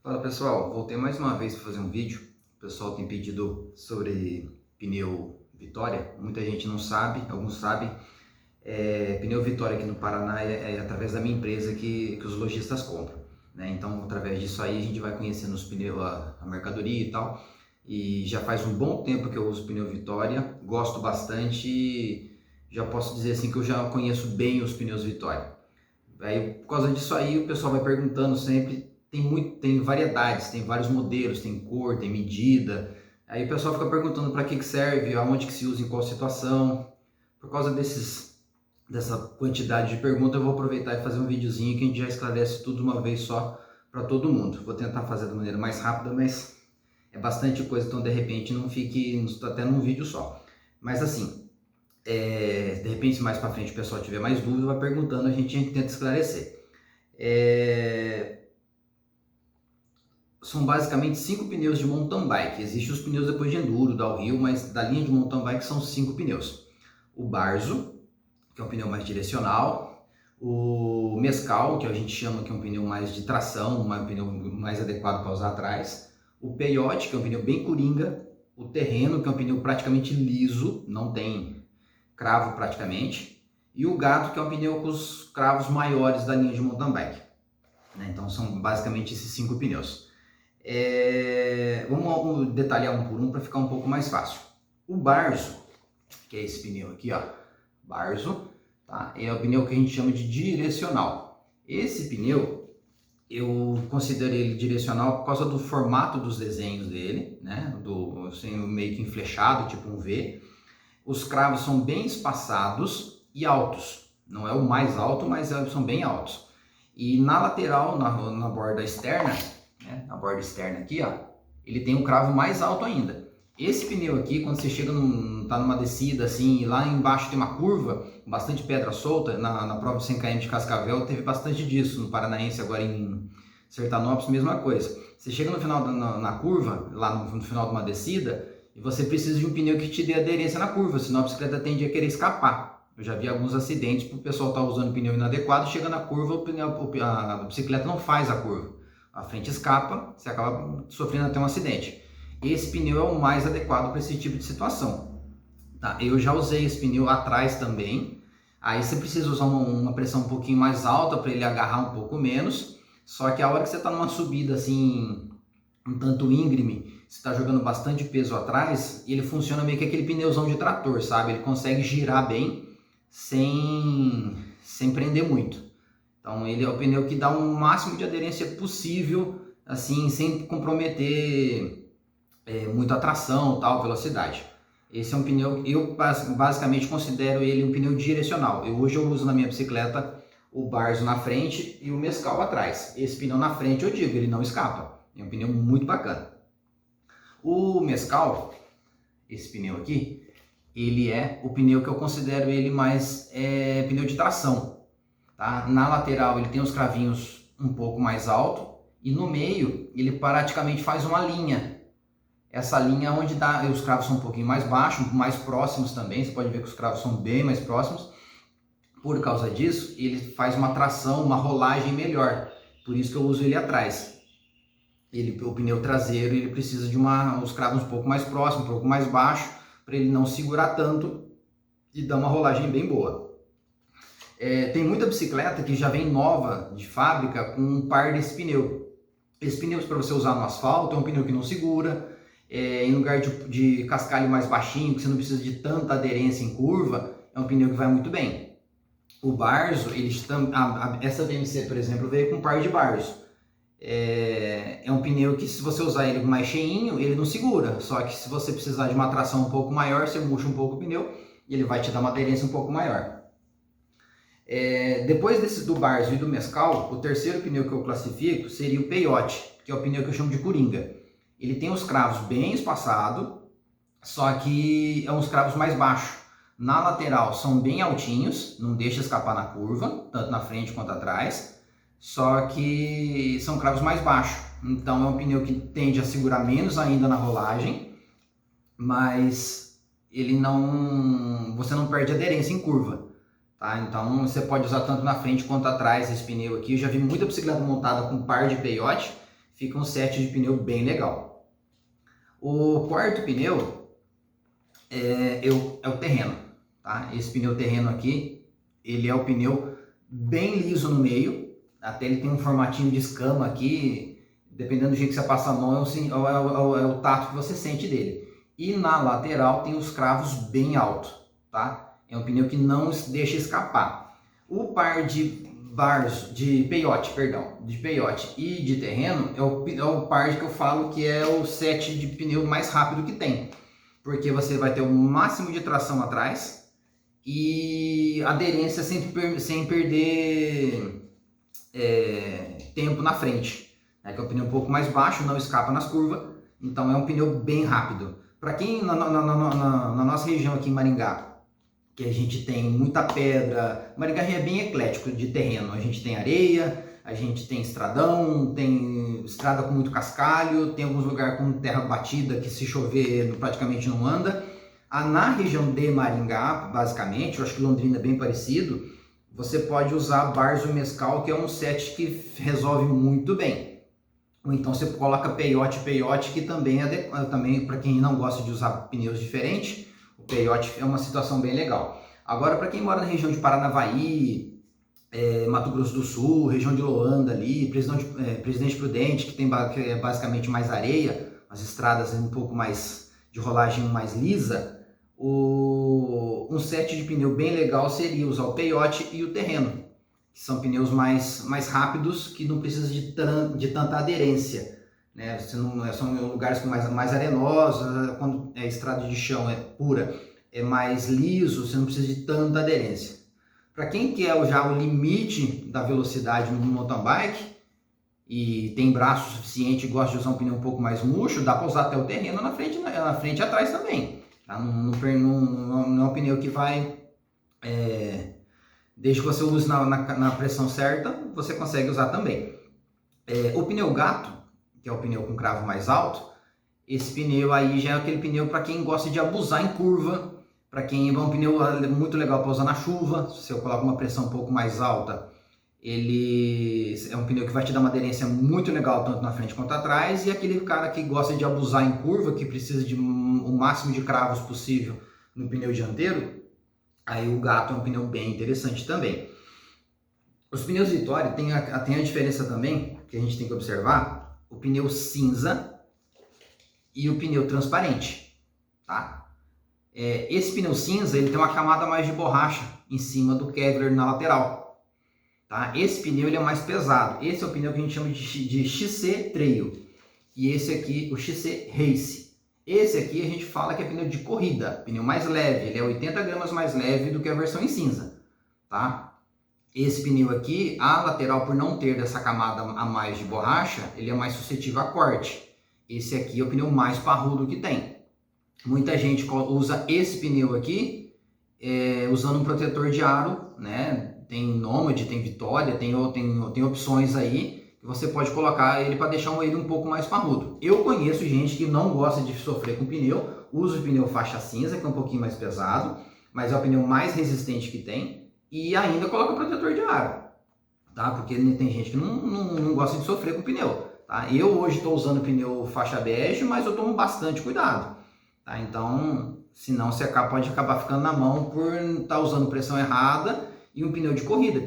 Fala pessoal, voltei mais uma vez para fazer um vídeo. O pessoal tem pedido sobre pneu Vitória. Muita gente não sabe, alguns sabem. Pneu Vitória aqui no Paraná é através da minha empresa que os lojistas compram, né? Então, através disso aí a gente vai conhecendo os pneus, a mercadoria e tal. E já faz um bom tempo que eu uso pneu Vitória, gosto bastante e já posso dizer assim que eu já conheço bem os pneus Vitória. Aí, por causa disso aí, o pessoal vai perguntando sempre. Tem variedades, tem vários modelos, tem cor, tem medida. Aí o pessoal fica perguntando para que serve, aonde que se usa, em qual situação. Por causa dessa quantidade de perguntas, eu vou aproveitar e fazer um videozinho que a gente já esclarece tudo de uma vez só para todo mundo. Vou tentar fazer da maneira mais rápida, mas é bastante coisa, então de repente não fique até num vídeo só. Mas assim, de repente mais para frente o pessoal tiver mais dúvida, vai perguntando, a gente tenta esclarecer. São basicamente 5 pneus de mountain bike. Existem os pneus depois de enduro, downhill, mas da linha de mountain bike são 5 pneus. O Barzo, que é um pneu mais direcional. O Mescal, que a gente chama que é um pneu mais de tração, um pneu mais adequado para usar atrás. O Peyote, que é um pneu bem coringa. O Terreno, que é um pneu praticamente liso, não tem cravo praticamente. E o Gato, que é um pneu com os cravos maiores da linha de mountain bike. Então são basicamente esses 5 pneus. Vamos detalhar um por um para ficar um pouco mais fácil. O Barzo, que é esse pneu aqui, ó, Barzo, tá? É o pneu que a gente chama de direcional. Esse pneu, eu considero ele direcional por causa do formato dos desenhos dele, né? Assim, meio que enflechado, tipo um V. Os cravos são bem espaçados e altos. Não é o mais alto, mas são bem altos. E na lateral, na borda externa, né, na borda externa aqui, ó, ele tem um cravo mais alto ainda. Esse pneu aqui, quando você chega tá numa descida assim, e lá embaixo tem uma curva, bastante pedra solta, na prova de 100 km de Cascavel teve bastante disso, no Paranaense agora em Sertanópolis, mesma coisa. Você chega no final na curva, lá no final de uma descida, e você precisa de um pneu que te dê aderência na curva, senão a bicicleta tende a querer escapar. Eu já vi alguns acidentes, o pessoal tá usando pneu inadequado, chega na curva, a bicicleta não faz a curva. A frente escapa, você acaba sofrendo até um acidente. Esse pneu é o mais adequado para esse tipo de situação. Tá? Eu já usei esse pneu atrás também. Aí você precisa usar uma pressão um pouquinho mais alta para ele agarrar um pouco menos. Só que a hora que você está numa subida assim, um tanto íngreme, você está jogando bastante peso atrás, ele funciona meio que aquele pneuzão de trator, sabe? Ele consegue girar bem sem prender muito. Então ele é o pneu que dá o máximo de aderência possível, assim, sem comprometer muito a tração, tal, velocidade. Esse é um pneu, eu basicamente considero ele um pneu direcional. Hoje eu uso na minha bicicleta o Barzo na frente e o Mescal atrás. Esse pneu na frente eu digo, ele não escapa. É um pneu muito bacana. O Mescal, esse pneu aqui, ele é o pneu que eu considero ele mais pneu de tração. Tá? Na lateral ele tem os cravinhos um pouco mais alto e no meio ele praticamente faz uma linha. Essa linha onde os cravos são um pouquinho mais baixos, mais próximos também. Você pode ver que os cravos são bem mais próximos. Por causa disso, ele faz uma tração, uma rolagem melhor. Por isso que eu uso ele atrás. O pneu traseiro ele precisa de os cravos um pouco mais próximos, um pouco mais baixo, para ele não segurar tanto e dar uma rolagem bem boa. Tem muita bicicleta que já vem nova de fábrica com um par desse pneu. Esse pneu para você usar no asfalto é um pneu que não segura. Em lugar de cascalho mais baixinho, que você não precisa de tanta aderência em curva, é um pneu que vai muito bem. O Barzo, essa VMC, por exemplo, veio com um par de Barzo. É um pneu que se você usar ele mais cheinho, ele não segura. Só que se você precisar de uma tração um pouco maior, você murcha um pouco o pneu e ele vai te dar uma aderência um pouco maior. Depois do Barzo e do Mescal, o terceiro pneu que eu classifico seria o Peyote, que é o pneu que eu chamo de coringa. Ele tem os cravos bem espaçados, só que é uns cravos mais baixos. Na lateral são bem altinhos, não deixa escapar na curva, tanto na frente quanto atrás, só que são cravos mais baixos. Então é um pneu que tende a segurar menos ainda na rolagem, mas você não perde aderência em curva. Tá? Então você pode usar tanto na frente quanto atrás esse pneu aqui. Eu já vi muita bicicleta montada com par de Peyote, fica um set de pneu bem legal. O quarto pneu é o terreno, tá? Esse pneu terreno aqui, ele é o pneu bem liso no meio, até ele tem um formatinho de escama aqui, dependendo do jeito que você passa a mão, é o tato que você sente dele. E na lateral tem os cravos bem altos, tá? É um pneu que não deixa escapar. O par de peiote e de terreno é o par que eu falo que é o set de pneu mais rápido que tem. Porque você vai ter o máximo de tração atrás e aderência sem perder tempo na frente. Que é um pneu um pouco mais baixo, não escapa nas curvas, então é um pneu bem rápido. Para quem na nossa região aqui em Maringá, que a gente tem muita pedra, Maringá é bem eclético de terreno, a gente tem areia, a gente tem estradão, tem estrada com muito cascalho, tem alguns lugares com terra batida que se chover praticamente não anda. Na região de Maringá, basicamente, eu acho que Londrina é bem parecido, você pode usar Barzo Mescal, que é um set que resolve muito bem. Ou então você coloca peiote, que também também para quem não gosta de usar pneus diferentes, o peiote é uma situação bem legal. Agora, para quem mora na região de Paranavaí, Mato Grosso do Sul, região de Loanda ali, Presidente Prudente, que é basicamente mais areia, as estradas um pouco mais de rolagem mais lisa, um set de pneu bem legal seria usar o peiote e o terreno, que são pneus mais rápidos, que não precisa de tanta aderência, né? São lugares com mais arenosos, quando é estrada de chão pura, é mais liso, você não precisa de tanta aderência. Para quem quer já o limite da velocidade no mountain bike e tem braço suficiente e gosta de usar um pneu um pouco mais murcho, dá para usar até o terreno na frente e atrás também. Tá? Não é um pneu que vai... Desde que você use na pressão certa, você consegue usar também. O pneu gato, que é o pneu com cravo mais alto, esse pneu aí já é aquele pneu para quem gosta de abusar em curva, para quem é um pneu muito legal para usar na chuva. Se eu coloco uma pressão um pouco mais alta, ele é um pneu que vai te dar uma aderência muito legal, tanto na frente quanto atrás, e aquele cara que gosta de abusar em curva, que precisa de o máximo de cravos possível no pneu dianteiro, aí o gato é um pneu bem interessante também. Os pneus Vitória tem a diferença também, que a gente tem que observar, o pneu cinza e o pneu transparente, tá? Esse pneu cinza, ele tem uma camada mais de borracha em cima do Kevlar na lateral, tá? Esse pneu ele é mais pesado, esse é o pneu que a gente chama de XC Trail, e esse aqui, o XC Race. Esse aqui a gente fala que é pneu de corrida, pneu mais leve, ele é 80 gramas mais leve do que a versão em cinza, tá? Esse pneu aqui, a lateral, por não ter dessa camada a mais de borracha, ele é mais suscetível a corte. Esse aqui é o pneu mais parrudo que tem. Muita gente usa esse pneu aqui usando um protetor de aro, né? Tem Nomad, tem Vitória, tem opções aí que você pode colocar ele para deixar ele um pouco mais parrudo. Eu conheço gente que não gosta de sofrer com pneu, usa o pneu faixa cinza, que é um pouquinho mais pesado, mas é o pneu mais resistente que tem, e ainda coloca protetor de aro, tá? Porque tem gente que não gosta de sofrer com pneu, tá? Eu hoje estou usando pneu faixa bege, mas eu tomo bastante cuidado, tá? Então, senão você pode acabar ficando na mão por estar usando pressão errada. E um pneu de corrida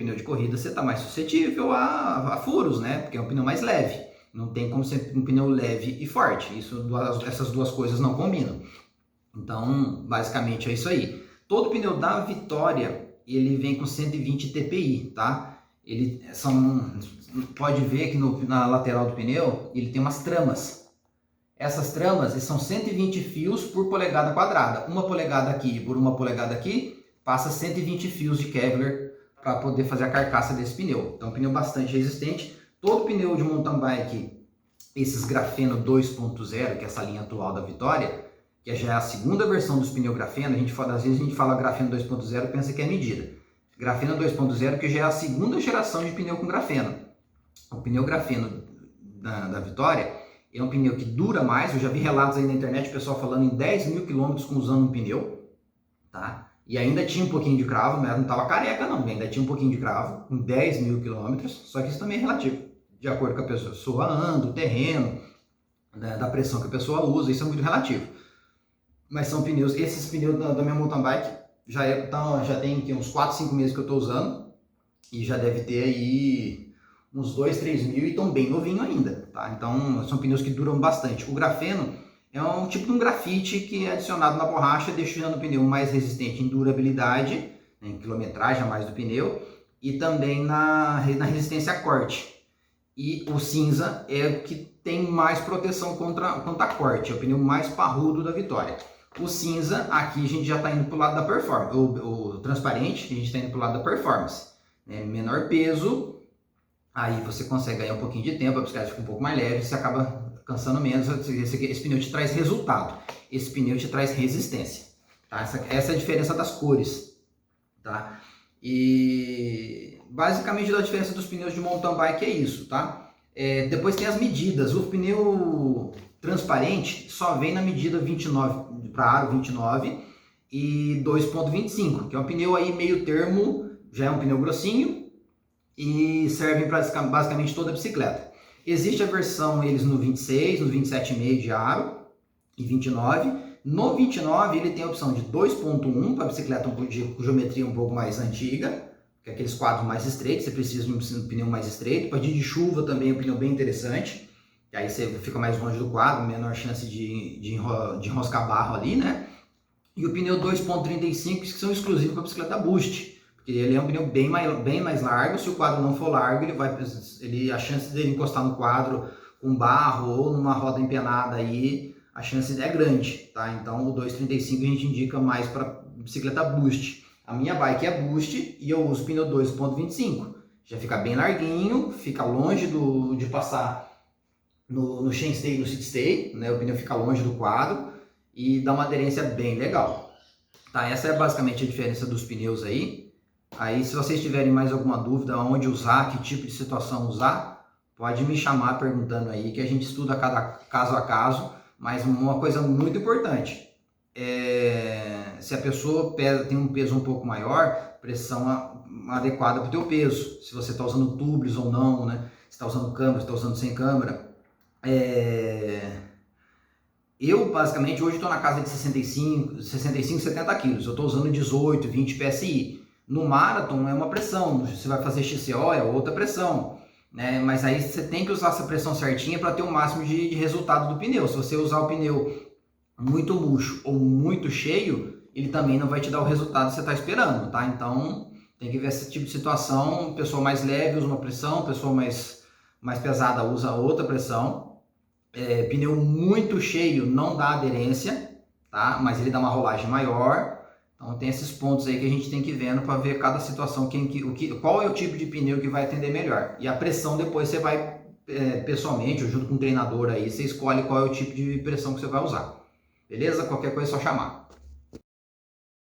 você está mais suscetível a furos, né? Porque é um pneu mais leve. Não tem como ser um pneu leve e forte. Essas duas coisas não combinam. Então, basicamente é isso aí. Todo pneu da Vitória, ele vem com 120 TPI, tá? Pode ver que na lateral do pneu, ele tem umas tramas. Essas tramas são 120 fios por polegada quadrada. Uma polegada aqui por uma polegada aqui, passa 120 fios de Kevlar para poder fazer a carcaça desse pneu. Então, um pneu bastante resistente. Todo pneu de mountain bike, esses Grafeno 2.0, que é essa linha atual da Vitória, que já é a segunda versão dos pneus Grafeno, às vezes a gente fala Grafeno 2.0 e pensa que é medida. Grafeno 2.0, que já é a segunda geração de pneu com Grafeno. O pneu Grafeno da Vitória é um pneu que dura mais. Eu já vi relatos aí na internet, o pessoal falando em 10 mil quilômetros usando um pneu, tá? E ainda tinha um pouquinho de cravo, mas não estava careca não, ainda tinha um pouquinho de cravo, com 10 mil quilômetros, só que isso também é relativo. de acordo com a pessoa anda, o terreno, né, da pressão que a pessoa usa, isso é muito relativo. Mas são pneus, esses pneus da minha mountain bike já tem aqui uns 4, 5 meses que eu estou usando e já deve ter aí uns 2, 3 mil e estão bem novinho ainda, tá? Então são pneus que duram bastante. O grafeno é um tipo de um grafite que é adicionado na borracha, deixando o pneu mais resistente em durabilidade, né, em quilometragem a mais do pneu, e também na resistência a corte. E o cinza é o que tem mais proteção contra corte, é o pneu mais parrudo da Vitória. O cinza, aqui a gente já está indo para o lado da performance, o transparente, a gente está indo para o lado da performance, né? Menor peso, aí você consegue ganhar um pouquinho de tempo, a bicicleta fica um pouco mais leve, você acaba cansando menos. Esse pneu te traz resultado, esse pneu te traz resistência, tá? Essa é a diferença das cores, tá? E basicamente a diferença dos pneus de mountain bike é isso, tá? Depois tem as medidas. O pneu transparente só vem na medida 29 para aro 29 e 2.25, que é um pneu aí meio termo, já é um pneu grossinho e serve para basicamente toda a bicicleta. Existe a versão eles no 26, no 27,5 de aro e 29. No 29 ele tem a opção de 2.1 para bicicleta de geometria um pouco mais antiga, que é aqueles quadros mais estreitos, você precisa de um pneu mais estreito. Para dia de chuva também é um pneu bem interessante, que aí você fica mais longe do quadro, menor chance de enroscar barro ali, né? E o pneu 2.35, que são exclusivos para bicicleta Boost, porque ele é um pneu bem mais largo. Se o quadro não for largo, a chance dele encostar no quadro com barro ou numa roda empenada aí, a chance é grande, tá? Então o 2.35 a gente indica mais para bicicleta Boost. A minha bike é Boost e eu uso pneu 2.25. Já fica bem larguinho, fica longe de passar no chainstay e no seatstay, né? O pneu fica longe do quadro e dá uma aderência bem legal. Tá? Essa é basicamente a diferença dos pneus aí. Aí se vocês tiverem mais alguma dúvida onde usar, que tipo de situação usar, pode me chamar perguntando aí, que a gente estuda cada caso a caso. Mas uma coisa muito importante, se a pessoa tem um peso um pouco maior, pressão adequada para o teu peso. Se você está usando tubos ou não, né? Se está usando câmera, se está usando sem câmera. Eu basicamente hoje estou na casa de 65, 70 quilos. Eu estou usando 18, 20 PSI. No marathon é uma pressão, você vai fazer XCO é outra pressão, né? Mas aí você tem que usar essa pressão certinha para ter o máximo de resultado do pneu. Se você usar o pneu muito murcho ou muito cheio, ele também não vai te dar o resultado que você está esperando, tá? Então tem que ver esse tipo de situação. Pessoa mais leve usa uma pressão, pessoa mais pesada usa outra pressão. Pneu muito cheio não dá aderência, tá? Mas ele dá uma rolagem maior. Então tem esses pontos aí que a gente tem que ir vendo para ver cada situação, qual é o tipo de pneu que vai atender melhor. E a pressão depois você vai, pessoalmente, ou junto com o treinador aí, você escolhe qual é o tipo de pressão que você vai usar. Beleza? Qualquer coisa é só chamar.